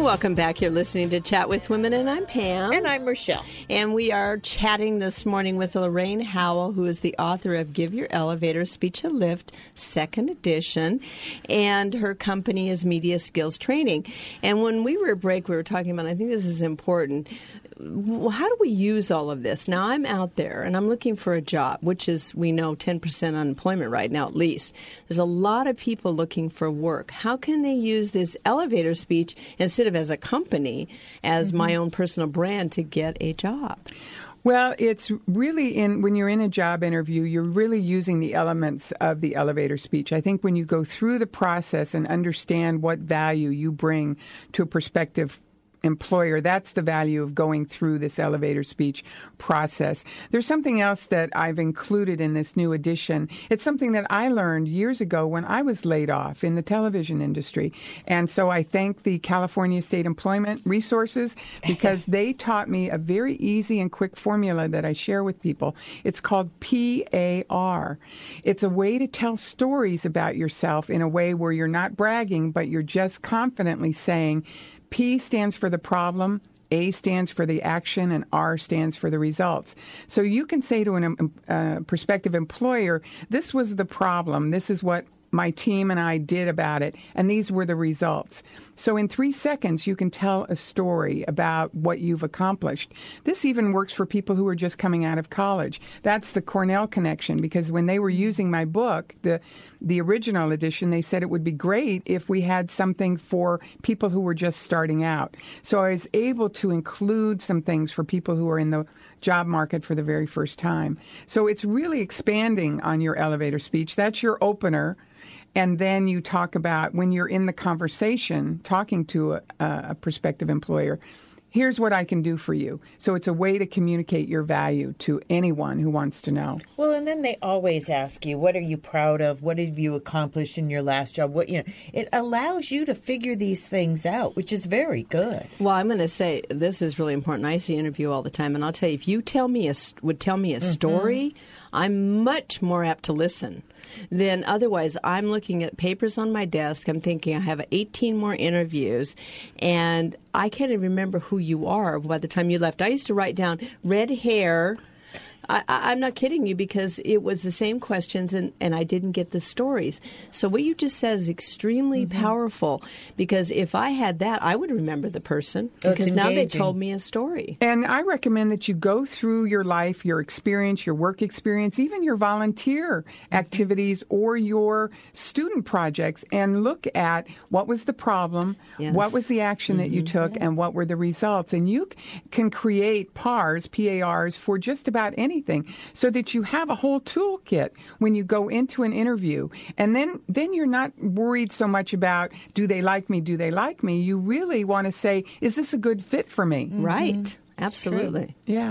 Welcome back. You're listening to Chat with Women, and I'm Pam. And I'm Rochelle. And we are chatting this morning with Lorraine Howell, who is the author of Give Your Elevator Speech a Lift, second edition. And her company is Media Skills Training. And when we were at break, we were talking about, I think this is important, how do we use all of this? Now, I'm out there, and I'm looking for a job, which is, we know, 10% unemployment right now at least. There's a lot of people looking for work. How can they use this elevator speech instead of as a company, as my own personal brand, to get a job? Well, it's really when you're in a job interview, you're really using the elements of the elevator speech. I think when you go through the process and understand what value you bring to a prospective employer, that's the value of going through this elevator speech process. There's something else that I've included in this new edition. It's something that I learned years ago when I was laid off in the television industry. And so I thank the California State Employment Resources because they taught me a very easy and quick formula that I share with people. It's called PAR. It's a way to tell stories about yourself in a way where you're not bragging, but you're just confidently saying, P stands for the problem, A stands for the action, and R stands for the results. So you can say to a prospective employer, this was the problem, this is what my team and I did about it, and these were the results. So in 3 seconds, you can tell a story about what you've accomplished. This even works for people who are just coming out of college. That's the Cornell connection, because when they were using my book, the original edition, they said it would be great if we had something for people who were just starting out. So I was able to include some things for people who are in the job market for the very first time. So it's really expanding on your elevator speech. That's your opener. And then you talk about when you're in the conversation talking to a prospective employer, here's what I can do for you. So it's a way to communicate your value to anyone who wants to know. Well, and then they always ask you, what are you proud of? What have you accomplished in your last job? It allows you to figure these things out, which is very good. Well, I'm going to say this is really important. I used to interview all the time, and I'll tell you, if you would tell me a story, I'm much more apt to listen. Then otherwise, I'm looking at papers on my desk. I'm thinking I have 18 more interviews, and I can't even remember who you are by the time you left. I used to write down red hair. I'm not kidding you, because it was the same questions, and I didn't get the stories. So what you just said is extremely powerful, because if I had that, I would remember the person, because now they told me a story. And I recommend that you go through your life, your experience, your work experience, even your volunteer activities or your student projects, and look at what was the problem, what was the action that you took, and what were the results. And you can create PARs, PARs, for just about anything, so that you have a whole toolkit when you go into an interview. And then you're not worried so much about, do they like me, do they like me? You really want to say, is this a good fit for me? Right. Absolutely. Yeah.